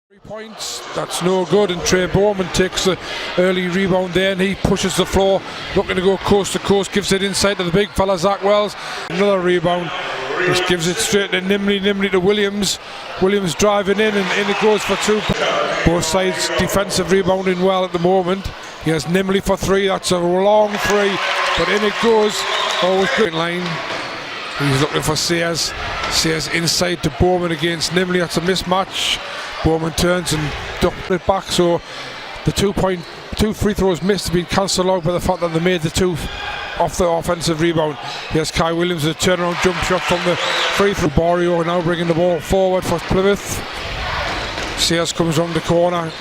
3 points, that's no good, and Trey Bowman takes the early rebound there and he pushes the floor, looking to go coast to coast, gives it inside to the big fella Zach Wells. Another rebound, just gives it straight to Nimley to Williams. Williams driving in and in it goes for two. Both sides defensive rebounding well at the moment. He has Nimley for three, that's a long three, but in it goes. Always good line. He's looking for Sayers. Sayers inside to Bowman against Nimley. That's a mismatch. Bowman turns and ducked it back, so the two free throws missed have been cancelled out by the fact that they made the two off the offensive rebound. Here's Kai Williams, a turnaround jump shot from the free throw. Borio now bringing the ball forward for Plymouth. Sayers comes around the corner.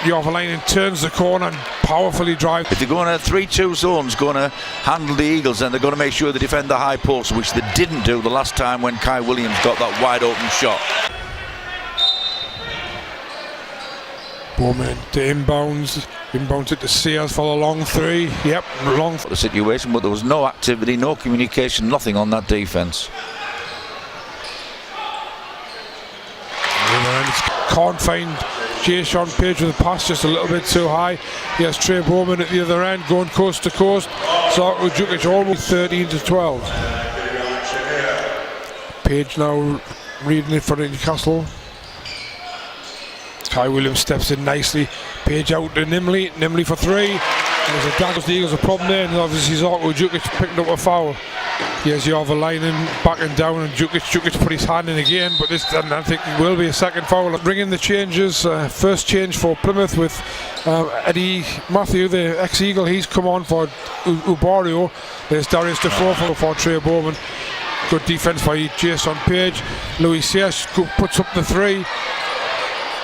The other line and turns the corner and powerfully drives. If they're going to 3-2 zones, going to handle the Eagles, and they're going to make sure they defend the high post, which they didn't do the last time when Kai Williams got that wide open shot. Bowman to inbounds it to Sayers for the long three. Yep, long. The situation, but there was no activity, no communication, nothing on that defence. Can't find Sean Page with a pass just a little bit too high. He has Trey Bowman at the other end going coast to coast. Zarko Djukic almost 13-12. Page now reading it for Newcastle. Kai Williams steps in nicely. Page out to Nimley for three. There's a dagger. The Eagles a problem there, and obviously Zarko Djukic picked up a foul. Here's the other line in, backing down, and Djukic put his hand in again, but this, and I think it will be a second foul. Bring in the changes. First change for Plymouth with Eddie Matthew, the ex-Eagle. He's come on for Ubario. There's Darius Defoe for Trey Bowman. Good defense by Jason Page. Louis Sayers puts up the three.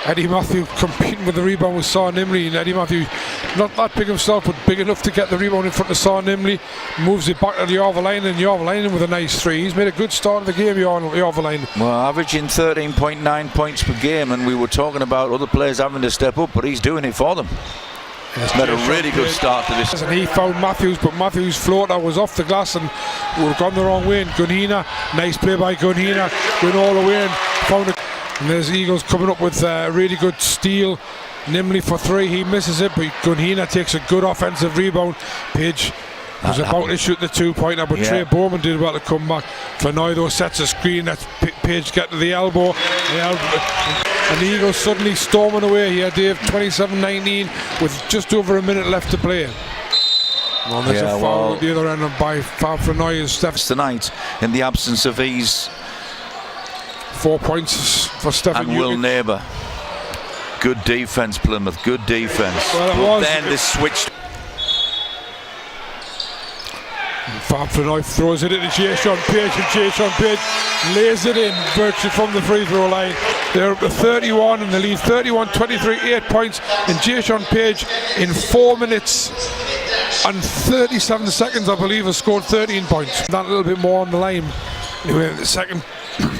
Eddie Matthew competing with the rebound with Saw Nimley, and Eddie Matthew not that big himself, but big enough to get the rebound in front of Saw Nimley. Moves it back to the Yorvalainen, and Yorvalainen with a nice three. He's made a good start of the game, Yorvalainen. Well, averaging 13.9 points per game, and we were talking about other players having to step up, but he's doing it for them. He's made a really good start to this. And he found Matthews, but Matthews' floater was off the glass and would have gone the wrong way. And Gunhina, nice play by Gunhina, going all the way and found it. And there's Eagles coming up with a really good steal. Nimley for three, he misses it, but Gunhina takes a good offensive rebound. Page was about to shoot the 2-pointer, but Trey Bowman did well to come back. Flanoy though sets a screen, that's Page get to the elbow. And the Eagles suddenly storming away here, Dave, 27-19 with just over a minute left to play. Well, there's a foul at the other end by Flanoy and Steph. Tonight, in the absence of these 4 points for Stephen and Will Neighbour. Good defence, Plymouth, good defence. Well, then they switched. Fab Flanoy throws it into Jason Page, and Jason Page lays it in virtually from the free throw line. They're up to 31 and they lead 31-23, 8 points, and Jason Page in 4 minutes and 37 seconds, I believe, has scored 13 points. That a little bit more on the line. Anyway, the second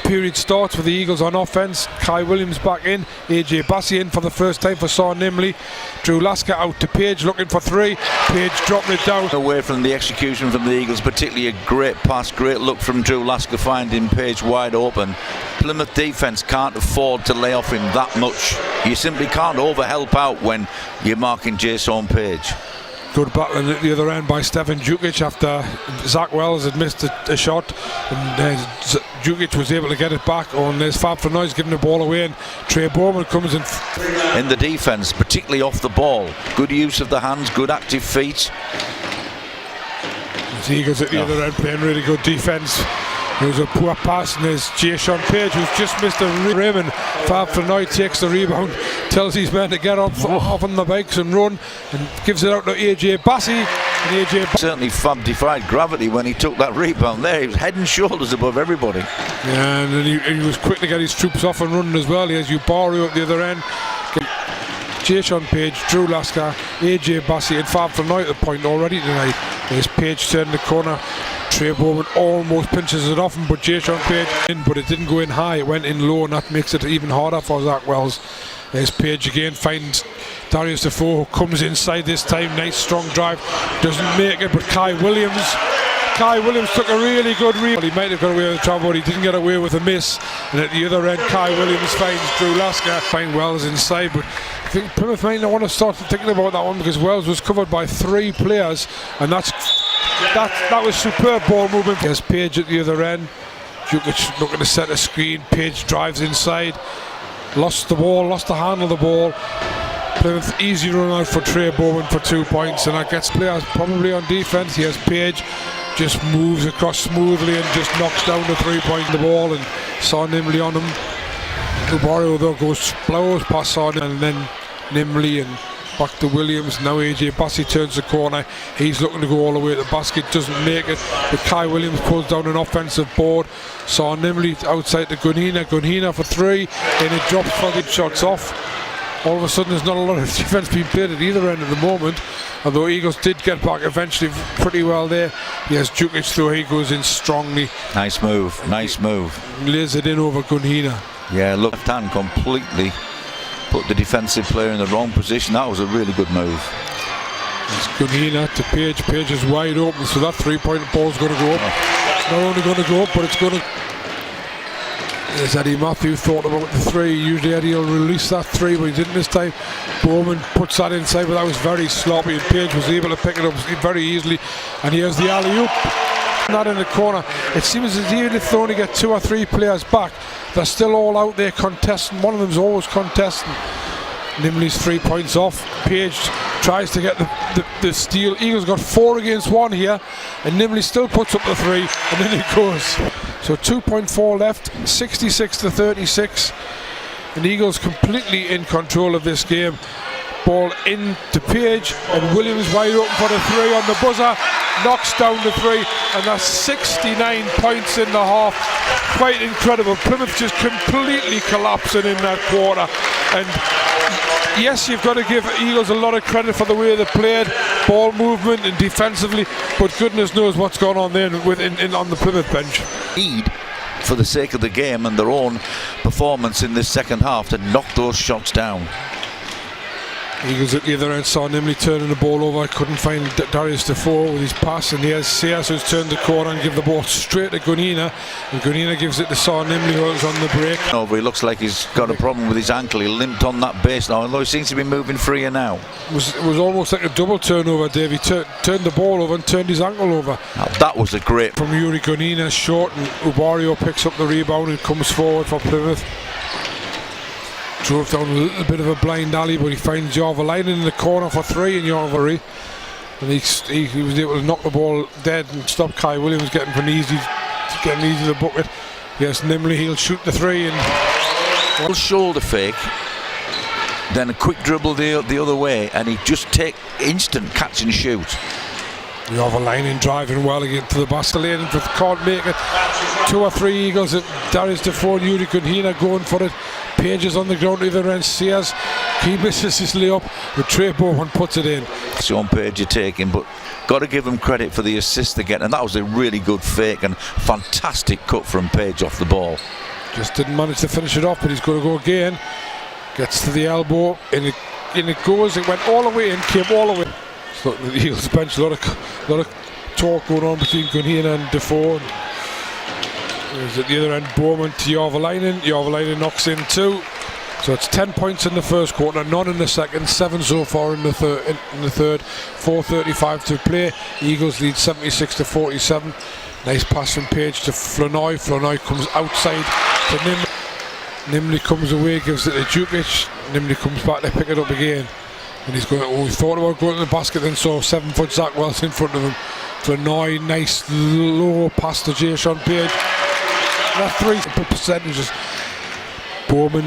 period starts with the Eagles on offense. Kai Williams back in, AJ Bassi in for the first time for Saw Nimley. Drew Lasker out to Page looking for three. Page dropping it down. Away from the execution from the Eagles, particularly a great pass, great look from Drew Lasker finding Page wide open. Plymouth defence can't afford to lay off him that much. You simply can't over-help out when you're marking Jason Page. Good battling at the other end by Stephen Djukic after Zach Wells had missed a shot, and Djukic was able to get it back. And there's Fab Flanoy giving the ball away, and Trey Bowman comes in. In the defence, particularly off the ball, good use of the hands, good active feet. The Eagles at the other end playing really good defence. There's a poor pass, and there's Jason Page who's just missed a rim, and Fab Flanoy takes the rebound, tells his men to get off on the bikes and run, and gives it out to AJ Bassi. And AJ certainly Fab defied gravity when he took that rebound there. He was head and shoulders above everybody. Yeah, and then he was quick to get his troops off and running as well. He has Ubario at the other end. Jason Page, Drew Lasker, AJ Bassi and Fab Flanoy at the point already tonight. There's Page turning the corner. Trey Bowman almost pinches it off him, but Jason Page in, but it didn't go in high, it went in low, and that makes it even harder for Zach Wells. There's Page again, finds Darius Defoe, who comes inside this time, nice strong drive, doesn't make it, but Kai Williams Kai Williams took a really good rebound. He might have got away with the travel, but he didn't get away with a miss. And at the other end, Kai Williams finds Drew Lasker. Find Wells inside, but I think Plymouth might not want to start thinking about that one because Wells was covered by 3 players, and that was superb ball movement. There's Page at the other end. Jukic looking to set a screen. Page drives inside. Lost the ball, lost the handle of the ball. Plymouth easy run out for Trey Bowman for 2 points, and that gets players probably on defence. Here's Page, just moves across smoothly and just knocks down the 3-point the ball, and saw Nimley on him. Ubario though blows past Son, and then Nimley and back to Williams. Now AJ Bassey turns the corner. He's looking to go all the way to the basket, doesn't make it, but Kai Williams pulls down an offensive board. Saw Nimley outside to Gunhina for 3, and it drops for the shots off. All of a sudden there's not a lot of defence being played at either end at the moment, although Eagles did get back eventually pretty well there. Yes, Jukic though, he goes in strongly. Nice move. Lays it in over Gunhina. Yeah, look, left hand completely put the defensive player in the wrong position. That was a really good move. It's Gunhina to Page. Page is wide open, so that 3-point ball is going to go up. It's not only going to go up, but it's going to... As Eddie Matthew thought about the 3. Usually Eddie will release that 3, but he didn't this time. Bowman puts that inside, but that was very sloppy, and Page was able to pick it up very easily. And here's the alley-oop. That in the corner. It seems as even if they only get 2 or 3 players back, they're still all out there contesting. One of them's always contesting. Nimley's 3 points off. Page tries to get the steal. Eagles got 4 against 1 here, and Nimley still puts up the 3, and then it goes. So 2.4 left, 66-36, and Eagles completely in control of this game. Ball in to Page, and Williams wide open for the 3 on the buzzer, knocks down the 3, and that's 69 points in the half. Quite incredible. Plymouth just completely collapsing in that quarter, and yes, you've got to give Eagles a lot of credit for the way they played, ball movement and defensively, but goodness knows what's gone on there on the Plymouth bench. Need for the sake of the game and their own performance in this second half to knock those shots down. Eagles at the other end saw Nimley turning the ball over. Couldn't find Darius Defoe with his pass, and here's Sears who's turned the corner and give the ball straight to Gunhina, and Gunhina gives it to Saw Nimley who's on the break. He looks like he's got a problem with his ankle. He limped on that base now, although he seems to be moving freer now. It was almost like a double turnover, Dave. He turned the ball over and turned his ankle over. Now, that was a great from Yuri Gunhina, short, and Ubario picks up the rebound and comes forward for Plymouth. Drove down a little bit of a blind alley, but he finds Jorvalainen in the corner for 3, and Jorvary, and he was able to knock the ball dead and stop Kai Williams getting easy to the bucket. Yes, Nimley, he'll shoot the 3, and shoulder fake, then a quick dribble the other way, and he just take instant catch and shoot. Jorvalainen driving well again to the basket, and can't make it. 2 or 3 Eagles. Darius Defoe and Yuri Gunhina going for it. Page is on the ground to the other end. Sears, he misses his layup, but Trey Bowman puts it in. It's on Page you're taking, but got to give him credit for the assist they get, and that was a really good fake and fantastic cut from Page off the ball. Just didn't manage to finish it off, but he's going to go again. Gets to the elbow, and it goes. It went all the way and came all the way. So the Eagles bench, a lot of talk going on between Gunhina and Defoe. There's at the other end Bowman to Jorvalainen. Jorvalainen knocks in 2. So it's 10 points in the first quarter, none in the second, 7 so far in the third. 4:35 to play. Eagles lead 76-47. Nice pass from Page to Flournoy. Flournoy comes outside to Nimley. Nimley comes away, gives it to Jukic. Nimley comes back to pick it up again. And he's going. He thought about going to the basket, then saw 7-foot Zach Wells in front of him. Flournoy, nice low pass to Jason Page. That 3 percentages. Bowman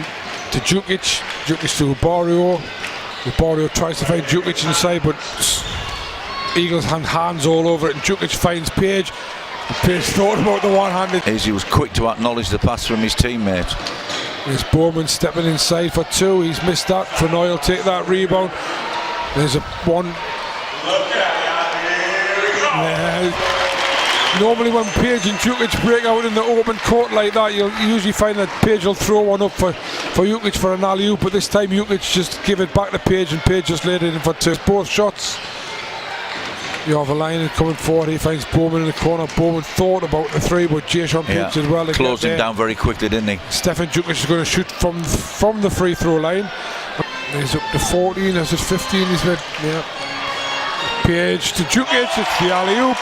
to Jukic. Jukic to Ubario. Ubario tries to find Jukic inside, but Eagles have hands all over it, and Jukic finds Page. And Page thought about the one-handed. He was quick to acknowledge the pass from his teammate. There's Bowman stepping inside for 2. He's missed that. Flournoy will take that rebound. There's a 1. Normally when Page and Jukic break out in the open court like that, you'll usually find that Page will throw one up for Jukic for an alley-oop, but this time Jukic just give it back to Page, and Page just laid it in for 2. Both shots. Line coming forward. He finds Bowman in the corner. Bowman thought about the three, but Jason Page did well. Closed him down very quickly, didn't he? Stefan Jukic is going to shoot from the free throw line. He's up to 14. As it's 15, he's made. Yeah. Page to Jukic. It's the alley-oop.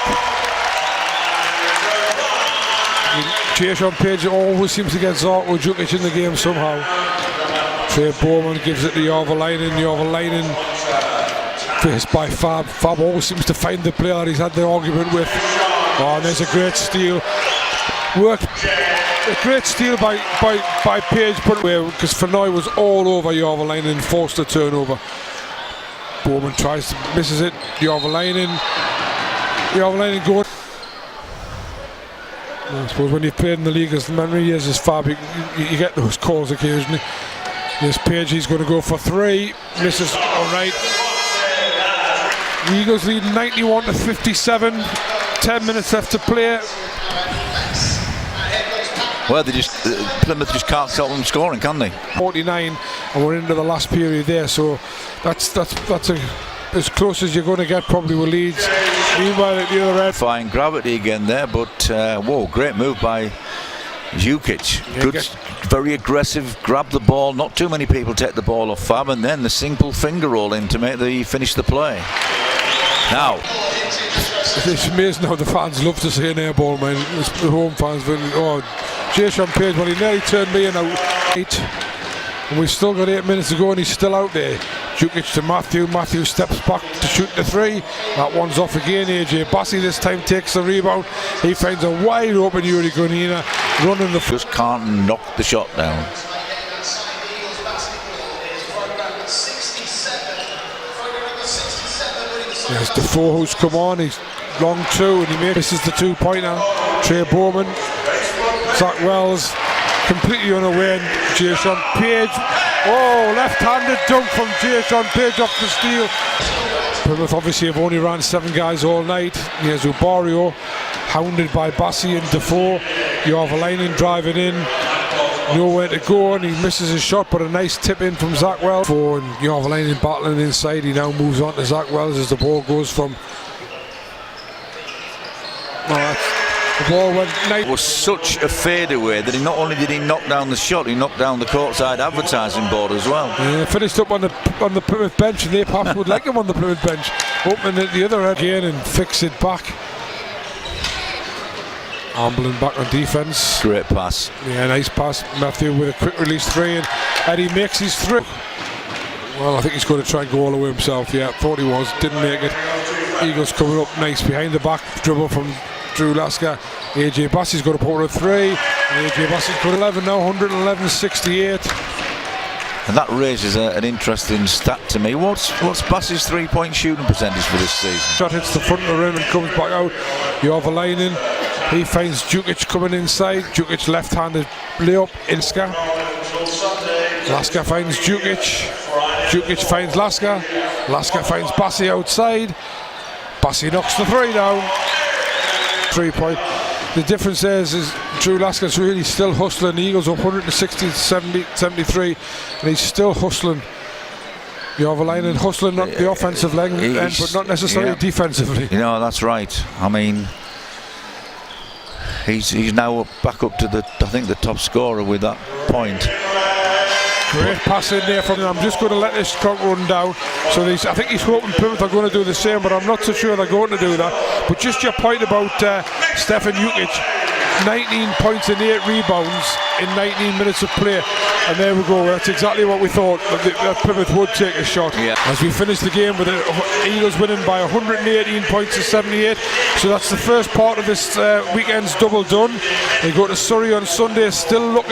Jason Page always seems to get Zarko Jukic in the game somehow. Trey Bowman gives it to Jorvalainen. Faced by Fab. Fab always seems to find the player that he's had the argument with. Oh, and there's a great steal. A great steal by Page, but because Fenoy was all over Jorvalainen and forced a turnover. Bowman tries to misses it. Jorvalainen going. I suppose when you've played in the league as many years as Fab, you get those calls occasionally. This Page, he's going to go for three. Misses. All right. The Eagles lead 91-57. 10 minutes left to play. Well, Plymouth just can't stop them scoring, can they? 49, and we're into the last period there. So that's as close as you're going to get probably with Leeds. Meanwhile, at the other end, fine gravity again there, but whoa, great move by Jukic. Good, very aggressive, grab the ball. Not too many people take the ball off Fab, and then the simple finger roll in to finish the play. Now, it's amazing how the fans love to see an air ball, man. It's the home fans. Jason Page, well, he nearly turned me in out 8, and we've still got 8 minutes to go, and he's still out there. Jukic to Matthew. Matthew steps back to shoot the three. That one's off again. AJ Bassi this time takes the rebound. He finds a wide open Yuri Gunina running the. Just can't knock the shot down. There's Defoe who's come on. He's long two, and he misses the 2-pointer. Trey Bowman, Zach Wells, completely unaware. Jason Page. Oh, left-handed dunk from Jason Page off the steal. Plymouth obviously have only ran 7 guys all night. Here's Ubario, hounded by Bassi and Defoe. Jorvalainen driving in. Nowhere to go, and he misses his shot, but a nice tip in from Zach Wells. And Jorvalainen battling inside. He now moves on to Zach Wells as the ball goes from. The ball went nice. It was such a fadeaway that not only did he knock down the shot, he knocked down the courtside advertising board as well. Yeah, finished up on the Plymouth bench, and they perhaps would like him on the Plymouth bench. Opening at the other end again and fix it back. Ambling back on defence. Great pass. Yeah, nice pass. Matthew with a quick release three, and Eddie makes his three. Well, I think he's going to try and go all the way himself. Yeah, thought he was, didn't make it. Eagles coming up nice behind the back dribble from Drew Lasker. AJ Bassi's got to put a three. AJ Bassi's got 11 now, 111-68. And that raises an interesting stat to me. What's Bassi's 3-point shooting percentage for this season? Shot hits the front of the rim and comes back out. Jorvalainen. He finds Jukic coming inside. Jukic left-handed layup. Lasker. Lasker finds Jukic. Jukic finds Lasker. Lasker finds Bassi outside. Bassi knocks the three down. 3-point. The difference is Drew Lasker's really still hustling. The Eagles up 160-73, and he's still hustling. Jorvalainen hustling not the offensive leg, but not necessarily defensively. You know, that's right. I mean, he's now back up to the top scorer with that point. Great pass in there from him. I'm just going to let this clock run down. So I think he's hoping Plymouth are going to do the same, but I'm not so sure they're going to do that. But just your point about Stefan Jukic, 19 points and 8 rebounds in 19 minutes of play. And there we go. That's exactly what we thought, that Plymouth would take a shot. Yeah. As we finish the game with the Eagles winning by 118 points to 78. So that's the first part of this weekend's double done. They go to Surrey on Sunday, still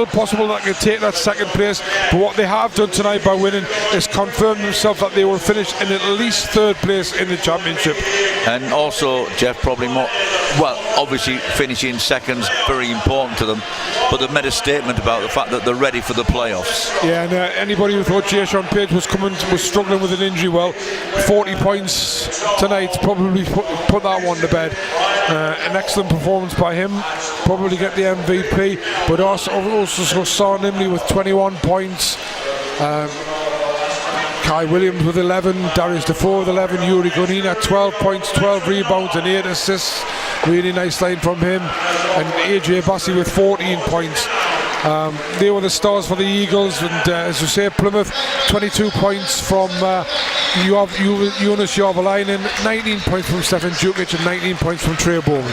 possible that they can take that second place. But what they have done tonight by winning is confirm themselves that they will finish in at least third place in the championship. And also, Jeff, probably more. Well, obviously finishing second's very important to them, but they've made a statement about the fact that they're ready for the playoffs. Yeah, and anybody who thought Jason Page was struggling with an injury, well, 40 points tonight probably put that one to bed. An excellent performance by him, probably get the MVP, but also saw Nimley with 21 points. Kai Williams with 11, Darius Defoe with 11, Yuri Gonina 12 points, 12 rebounds and 8 assists. Really nice line from him. And AJ Bassi with 14 points. They were the stars for the Eagles, and as you say, Plymouth 22 points from Jonas Jorvalainen, 19 points from Stefan Djukic and 19 points from Trey Bowman.